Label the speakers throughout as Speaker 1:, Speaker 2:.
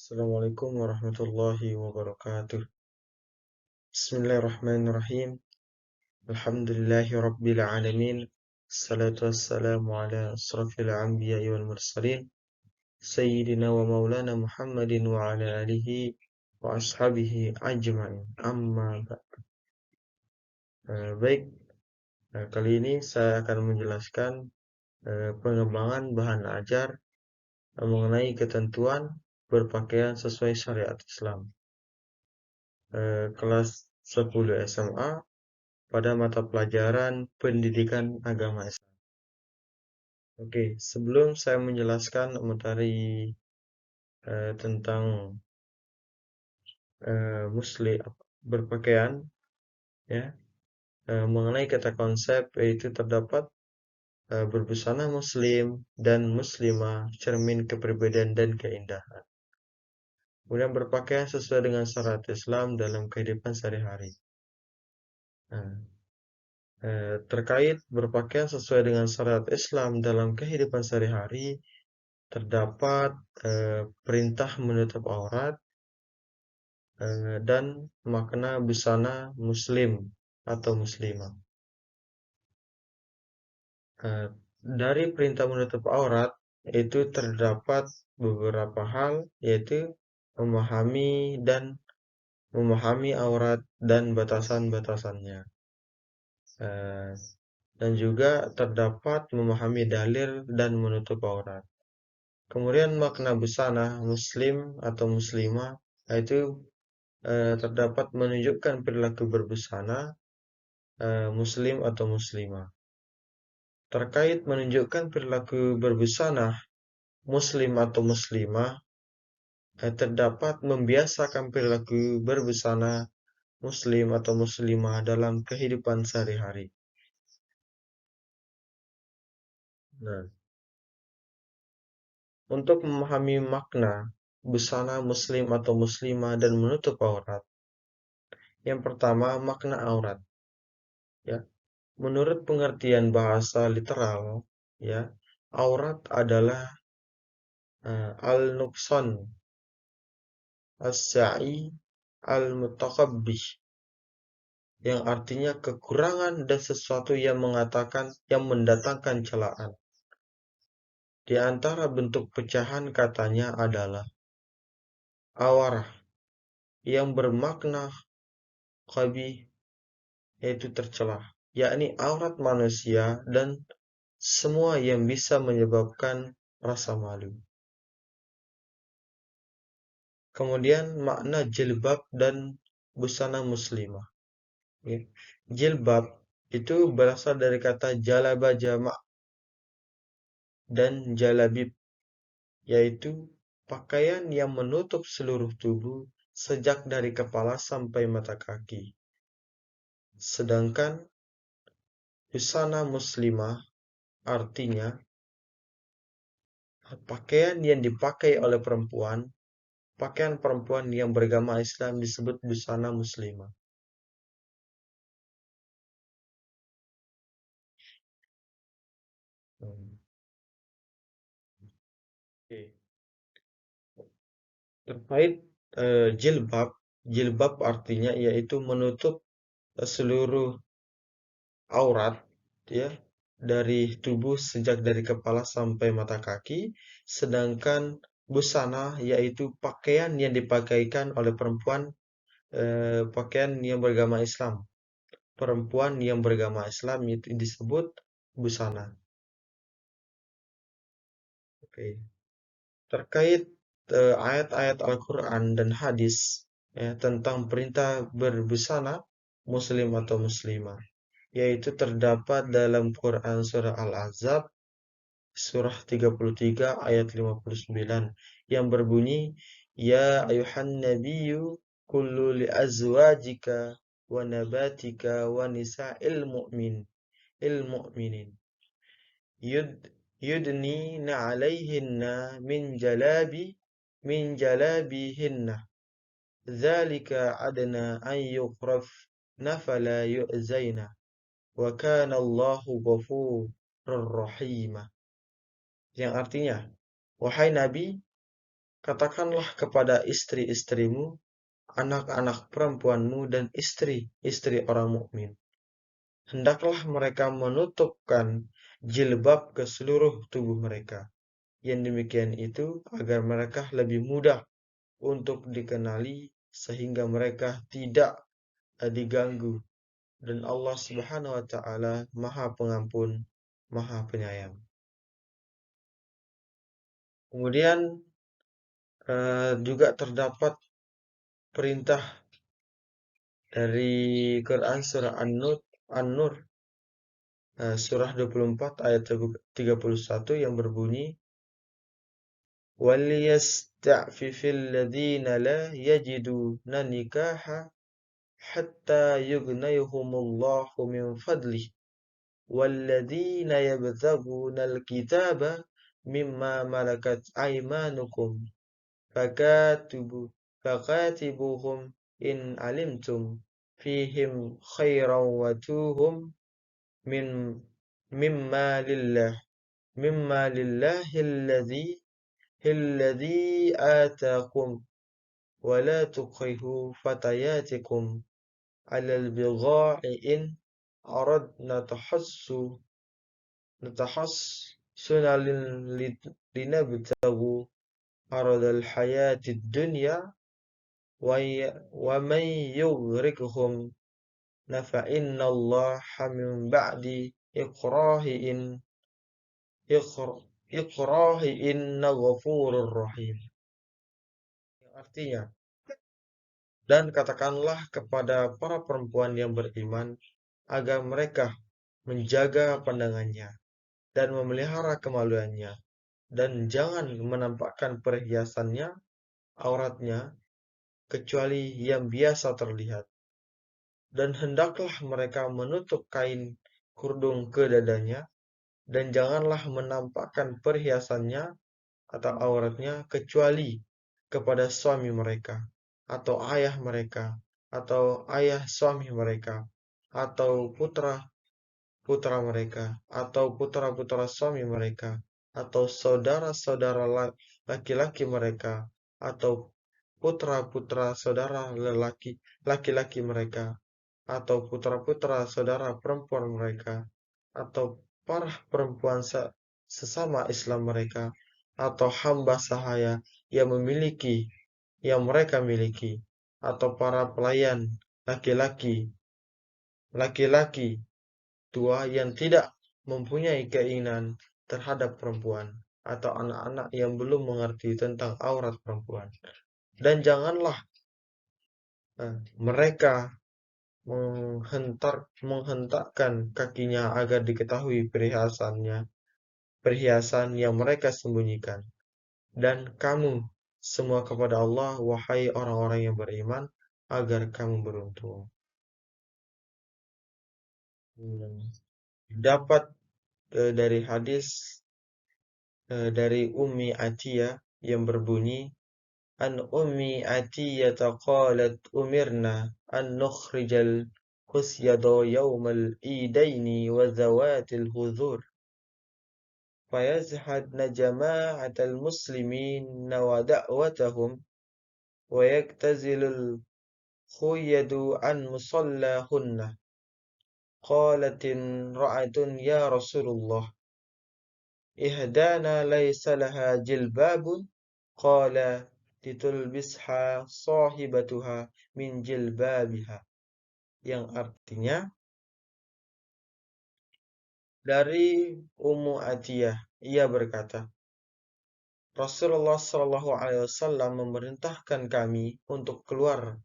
Speaker 1: Assalamualaikum warahmatullahi wabarakatuh. Bismillahirrahmanirrahim. Alhamdulillahi rabbil alamin. Salatu wassalamu ala asrafil anbiya'i wal mursalin. Sayyidina wa maulana Muhammadin wa ala alihi wa ashabihi ajma'in. Amma ba'd. Baik, kali ini saya akan menjelaskan pengembangan bahan ajar mengenai ketentuan berpakaian sesuai syariat Islam. Kelas 10 SMA pada mata pelajaran Pendidikan Agama Islam. Oke, sebelum saya menjelaskan materi tentang muslim berpakaian, ya, mengenai kata konsep yaitu terdapat berbusana muslim dan muslimah, cermin kepribadian dan keindahan. Kemudian berpakaian sesuai dengan syariat Islam dalam kehidupan sehari-hari. Nah, terkait berpakaian sesuai dengan syariat Islam dalam kehidupan sehari-hari, terdapat perintah menutup aurat dan makna busana muslim atau muslimah. Dari perintah menutup aurat itu terdapat beberapa hal, yaitu memahami aurat dan batasan-batasannya. Dan juga terdapat memahami dalil dan menutup aurat. Kemudian makna busana muslim atau muslimah itu terdapat menunjukkan perilaku berbusana muslim atau muslimah. Terkait menunjukkan perilaku berbusana muslim atau muslimah, terdapat membiasakan perilaku berbusana muslim atau muslimah dalam kehidupan sehari-hari. Nah, untuk memahami makna busana muslim atau muslimah dan menutup aurat, yang pertama makna aurat, ya. Menurut pengertian bahasa literal, ya, aurat adalah al-nuqsan as-sa'i al-mutaqabbih, yang artinya kekurangan dan sesuatu yang mendatangkan celaan. Di antara bentuk pecahan katanya adalah awarah, yang bermakna qabih, yaitu tercela, yakni aurat manusia dan semua yang bisa menyebabkan rasa malu. Kemudian makna jilbab dan busana muslimah. Ya. Jilbab itu berasal dari kata jalaba jamak dan jalabib, yaitu pakaian yang menutup seluruh tubuh sejak dari kepala sampai mata kaki. Sedangkan busana muslimah artinya pakaian yang dipakai oleh perempuan, pakaian perempuan yang beragama Islam disebut busana muslimah. Oke. Terkait jilbab artinya yaitu menutup seluruh aurat, ya, dari tubuh sejak dari kepala sampai mata kaki, sedangkan busana yaitu pakaian yang dipakaikan oleh perempuan, pakaian yang beragama Islam. Perempuan yang beragama Islam itu disebut busana. Oke. Terkait ayat-ayat Al-Quran dan hadis, ya, tentang perintah berbusana muslim atau muslimah, yaitu terdapat dalam Quran surah Al-Ahzab surah 33 ayat 59 yang berbunyi, ya ayuhan nabiyyu kullu li azwajika wa nabatika wa nisa'il mu'minin yud yudnina 'alaihinna min jalabihinna dzalika adna an yuqrafna fala yu'zaina wa kana Allahu ghafurur rahima, yang artinya, wahai Nabi, Katakanlah kepada istri-istrimu, anak-anak perempuanmu dan istri-istri orang mukmin, hendaklah mereka menutupkan jilbab ke seluruh tubuh mereka. Yang demikian itu agar mereka lebih mudah untuk dikenali sehingga mereka tidak diganggu, dan Allah Subhanahu wa taala Maha Pengampun, Maha Penyayang. Kemudian juga terdapat perintah dari Quran surah An-Nur, surah 24 ayat 31 yang berbunyi, وَلْيَسْتَعْفِفِ الَّذِينَ لَا يَجِدُونَ نِكَاحًا حَتَّى يُغْنِيَهُمُ اللَّهُ مِنْ فَضْلِهِ وَالَّذِينَ يَبْتَغُونَ الْكِتَابَ مِمَّا مَلَكَتْ أَيْمَانُكُمْ فَكَاتِبُوهُمْ إِنْ عَلِمْتُمْ فِيهِمْ خَيْرًا وَآتُوهُمْ مِنْ مِمَّا لِلَّهِ الَّذِي آتَاكُمْ وَلَا تُكْرِهُوا فَتَيَاتِكُمْ عَلَى الْبِغَاءِ إِنْ أَرَدْنَا تَحَصُّنًا لِنَبْتَغُوا عَرَضَ الْحَيَاةِ الدُّنْيَا وَمَنْ يُغْرِكْهُمْ فَإِنَّ اللَّهَ مِنْ بَعْدِ إِقْرَاهِهِنَّ غَفُورٌ رَحِيمٌ. Artinya, dan katakanlah kepada para perempuan yang beriman agar mereka menjaga pandangannya dan memelihara kemaluannya, dan jangan menampakkan perhiasannya, auratnya, kecuali yang biasa terlihat. Dan hendaklah mereka menutup kain kurdung ke dadanya, dan janganlah menampakkan perhiasannya atau auratnya kecuali kepada suami mereka, atau ayah mereka, atau ayah suami mereka, atau putra-putra mereka, atau putra-putra suami mereka, atau saudara-saudara laki-laki mereka, atau putra-putra saudara laki-laki mereka, atau putra-putra saudara perempuan mereka, atau para perempuan sesama Islam mereka, atau hamba sahaya yang mereka miliki, atau para pelayan laki-laki tua yang tidak mempunyai keinginan terhadap perempuan, atau anak-anak yang belum mengerti tentang aurat perempuan. Dan janganlah mereka menghentakkan kakinya agar diketahui perhiasan yang mereka sembunyikan. Dan kamu semua kepada Allah, wahai orang-orang yang beriman, agar kamu beruntung. Dapat dari hadis dari Ummi Atiyah yang berbunyi, An Ummi Atiyah qalat umirna an nukhrijal husyada yawmal idaini wa zawatil huzur fayazhadna jama'atal muslimin wa da'watahum wa yaktazilul khuyadu an musallahunna. Qalatin ra'atun ya Rasulullah, ihdana laysa laha jilbabun, qala litulbisha sahibatuha min jilbabiha. Yang artinya, dari Ummu Atiyah, ia berkata, Rasulullah Shallallahu Alaihi Wasallam memerintahkan kami untuk keluar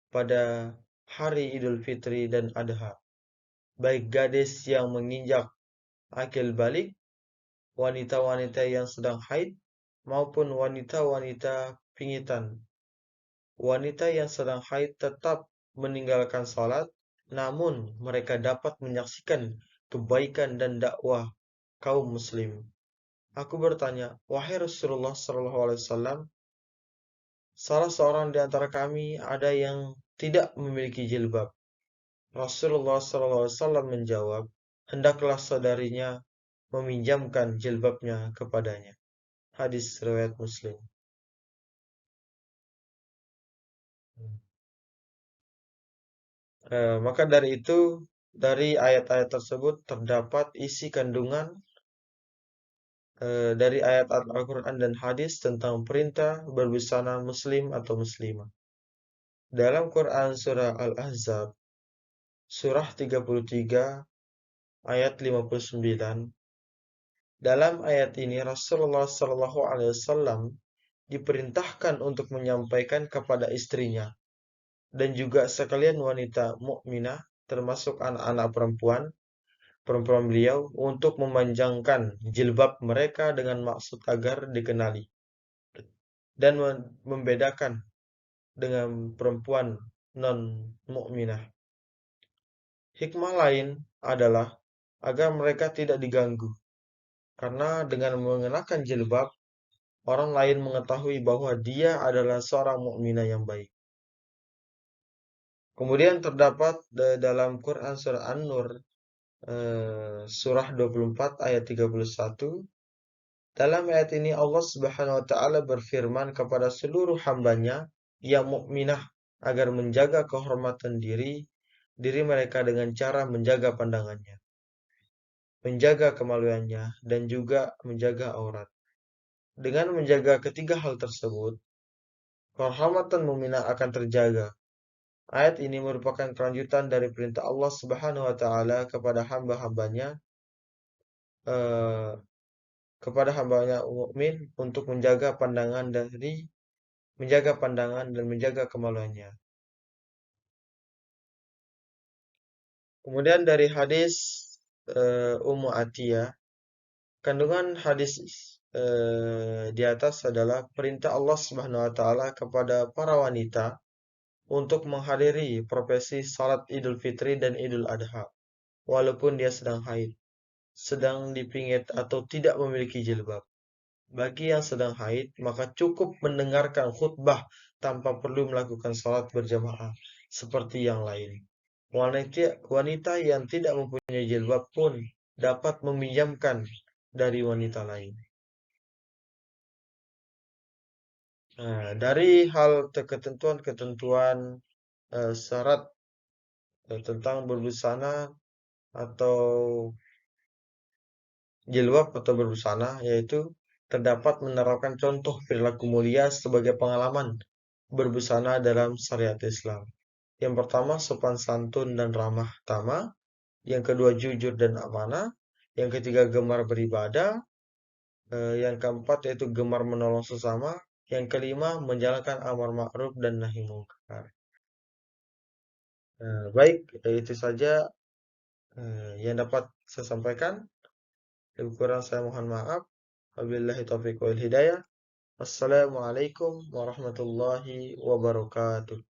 Speaker 1: pada hari Idul Fitri dan Adha, baik gadis yang menginjak akil balik, wanita-wanita yang sedang haid, maupun wanita-wanita pingitan. Wanita yang sedang haid tetap meninggalkan salat, namun mereka dapat menyaksikan kebaikan dan dakwah kaum muslim. Aku bertanya, wahai Rasulullah SAW, salah seorang di antara kami ada yang tidak memiliki jilbab. Rasulullah SAW menjawab, hendaklah saudarinya meminjamkan jilbabnya kepadanya. Hadis riwayat Muslim. Maka dari itu, dari ayat-ayat tersebut terdapat isi kandungan dari ayat Al-Quran dan hadis tentang perintah berbusana muslim atau muslimah. Dalam Quran surah Al-Ahzab, surah 33 ayat 59, dalam ayat ini Rasulullah Shallallahu Alaihi Wasallam diperintahkan untuk menyampaikan kepada istrinya dan juga sekalian wanita mukminah termasuk anak-anak perempuan beliau untuk memanjangkan jilbab mereka dengan maksud agar dikenali dan membedakan dengan perempuan non mukminah. Hikmah lain adalah agar mereka tidak diganggu karena dengan mengenakan jilbab orang lain mengetahui bahwa dia adalah seorang mukminah yang baik. Kemudian terdapat dalam Quran surah An-Nur surah 24 ayat 31. Dalam ayat ini Allah Subhanahu wa taala berfirman kepada seluruh hambanya yang mukminah agar menjaga kehormatan diri mereka dengan cara menjaga pandangannya, menjaga kemaluannya dan juga menjaga aurat. Dengan menjaga ketiga hal tersebut, kehormatan mukminah akan terjaga. Ayat ini merupakan kelanjutan dari perintah Allah Subhanahu wa taala kepada hamba-hambanya eh, kepada hambanya mukmin untuk menjaga pandangan dan menjaga kemaluannya. Kemudian dari hadis Ummu Atiyah, kandungan hadis di atas adalah perintah Allah Subhanahu wa taala kepada para wanita untuk menghadiri prosesi salat Idul Fitri dan Idul Adha walaupun dia sedang haid, sedang dipingit atau tidak memiliki jilbab. Bagi yang sedang haid, maka cukup mendengarkan khutbah tanpa perlu melakukan salat berjamaah seperti yang lain. Wanita yang tidak mempunyai jilbab pun dapat meminjamkan dari wanita lain. Nah, dari hal ketentuan-ketentuan syarat tentang berbusana atau jilbab atau berbusana, yaitu terdapat menerapkan contoh perilaku mulia sebagai pengalaman berbusana dalam syariat Islam. Yang pertama, sopan santun dan ramah tamah. Yang kedua, jujur dan amanah. Yang ketiga, gemar beribadah. Yang keempat, yaitu gemar menolong sesama. Yang kelima, menjalankan amar ma'ruf dan nahi mungkar. Baik, itu saja yang dapat saya sampaikan. Lebih kurang saya mohon maaf. Wabillahi taufiq wal hidayah. Wassalamualaikum warahmatullahi wabarakatuh.